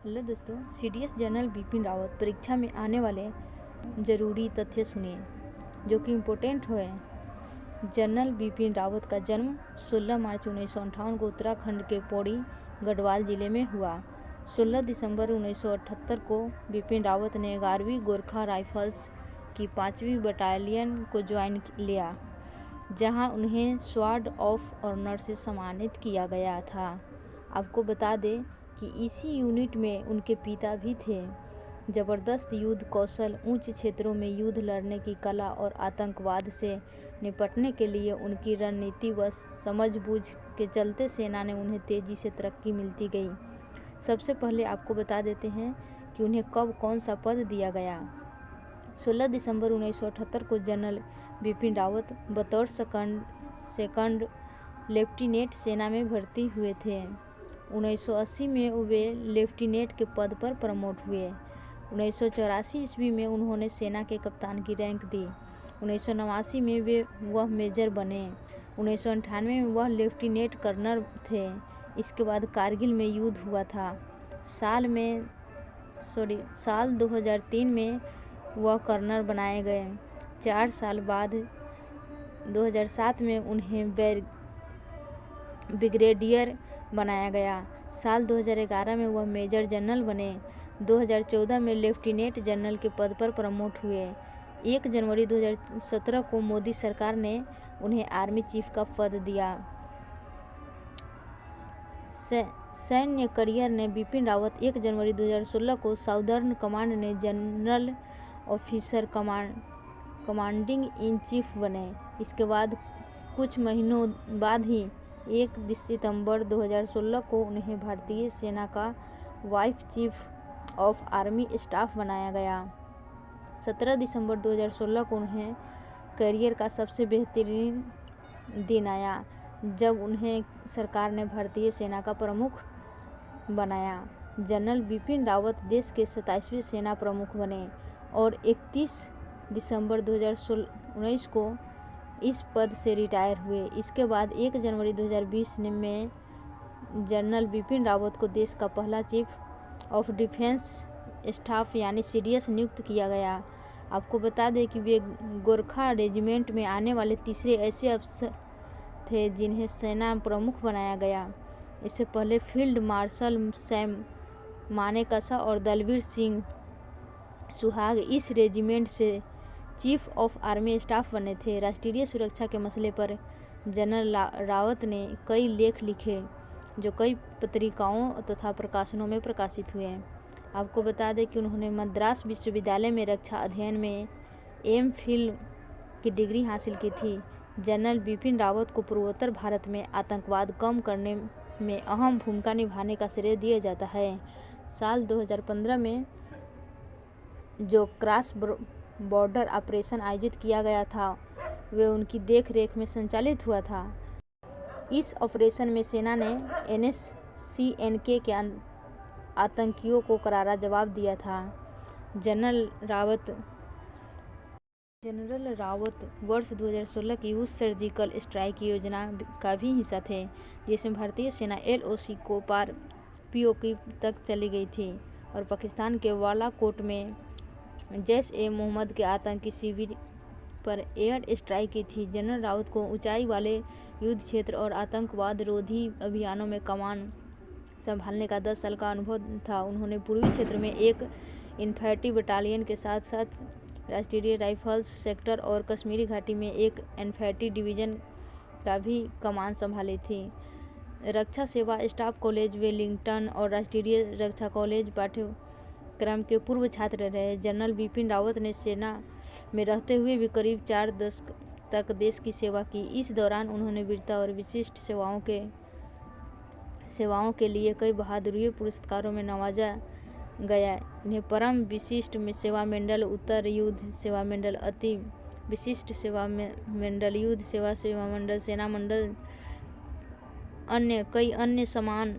Hello दोस्तों, CDS general Bipin Rawat परीक्षा में आने वाले ज़रूरी तथ्य सुनिए जो कि इम्पोर्टेंट हुए। जनरल बिपिन रावत का जन्म 16 मार्च 1958 को उत्तराखंड के पौड़ी गढ़वाल जिले में हुआ। 16 दिसंबर 1978 को बिपिन रावत ने 11वीं गोरखा राइफल्स की 5वीं बटालियन को ज्वाइन लिया, जहां उन्हें स्वॉर्ड ऑफ ऑनर से सम्मानित किया गया था। आपको बता दें कि इसी यूनिट में उनके पिता भी थे। ज़बरदस्त युद्ध कौशल, ऊंच क्षेत्रों में युद्ध लड़ने की कला और आतंकवाद से निपटने के लिए उनकी रणनीति व समझबूझ के चलते सेना ने उन्हें तेज़ी से तरक्की मिलती गई। सबसे पहले आपको बता देते हैं कि उन्हें कब कौन सा पद दिया गया। 16 दिसंबर 1978 को जनरल बिपिन रावत बतौर सेकंड लेफ्टिनेंट सेना में भर्ती हुए थे। 1980 में वे लेफ्टिनेंट के पद पर प्रमोट हुए। 1984 ईस्वी में उन्होंने सेना के कप्तान की रैंक दी। 1989 में वह मेजर बने। 1998 में वह लेफ्टिनेंट कर्नल थे। इसके बाद कारगिल में युद्ध हुआ था। साल 2003 में वह कर्नल बनाए गए। 4 साल बाद 2007 में उन्हें ब्रिगेडियर बनाया गया। साल 2011 में वह मेजर जनरल बने। 2014 में लेफ्टिनेंट जनरल के पद पर प्रमोट हुए। 1 जनवरी 2017 को मोदी सरकार ने उन्हें आर्मी चीफ का पद दिया। सैन्य करियर ने बिपिन रावत 1 जनवरी 2016 को साउदर्न कमांड ने general officer commanding in chief बने। इसके बाद कुछ महीनों बाद ही 1 सितंबर 2016 को उन्हें भारतीय सेना का vice chief of army staff बनाया गया। 17 दिसंबर 2016 को उन्हें करियर का सबसे बेहतरीन दिन आया जब उन्हें सरकार ने भारतीय सेना का प्रमुख बनाया। जनरल बिपिन रावत देश के 27वें सेना प्रमुख बने और 31 दिसंबर 2019 को इस पद से रिटायर हुए। इसके बाद 1 जनवरी 2020 में जनरल बिपिन रावत को देश का पहला चीफ ऑफ डिफेंस स्टाफ यानी सीडीएस नियुक्त किया गया। आपको बता दें कि वे गोरखा रेजिमेंट में आने वाले तीसरे ऐसे अफसर थे जिन्हें सेना प्रमुख बनाया गया। इससे पहले फील्ड मार्शल सैम मानेकशा और दलबीर सिंह सुहाग इस रेजिमेंट से चीफ ऑफ आर्मी स्टाफ बने थे। राष्ट्रीय सुरक्षा के मसले पर जनरल रावत ने कई लेख लिखे जो कई पत्रिकाओं तथा प्रकाशनों में प्रकाशित हुए। आपको बता दें कि उन्होंने मद्रास विश्वविद्यालय में रक्षा अध्ययन में एम.फिल की डिग्री हासिल की थी। जनरल बिपिन रावत को पूर्वोत्तर भारत में आतंकवाद कम करने में अहम भूमिका निभाने का श्रेय दिया जाता है। साल 2015 में जो क्रॉस बॉर्डर ऑपरेशन आयोजित किया गया था वे उनकी देखरेख में संचालित हुआ था। इस ऑपरेशन में सेना ने NSCNK के आतंकियों को करारा जवाब दिया था। जनरल रावत वर्ष 2016 की उस सर्जिकल स्ट्राइक योजना का भी हिस्सा थे जिसमें भारतीय सेना LOC को पार POK तक चली गई थी और पाकिस्तान के बालाकोट में जैश-ए-मोहम्मद के आतंकी शिविर पर एयर स्ट्राइक की थी। जनरल रावत को ऊंचाई वाले युद्ध क्षेत्र और आतंकवाद रोधी अभियानों में कमान संभालने का 10 साल का अनुभव था। उन्होंने पूर्वी क्षेत्र में एक इन्फैंट्री बटालियन के साथ साथ राष्ट्रीय राइफल्स सेक्टर और कश्मीरी घाटी में एक इन्फैंट्री डिवीजन का भी कमान संभाली थी। रक्षा सेवा स्टाफ कॉलेज वेलिंगटन और राष्ट्रीय रक्षा कॉलेज पाठ्यक्रम के पूर्व छात्र रहे। जनरल बिपिन रावत ने सेना में रहते हुए भी करीब 4 दशक तक देश की सेवा की। इस दौरान उन्होंने वीरता और विशिष्ट सेवाओं के लिए कई बहादुरी पुरस्कारों में नवाजा गया। इन्हें परम विशिष्ट सेवा मेडल, उत्तर युद्ध सेवा मेडल, अति विशिष्ट सेवा मेडल, युद्ध सेवा मेडल, सेना मेडल, कई अन्य सम्मान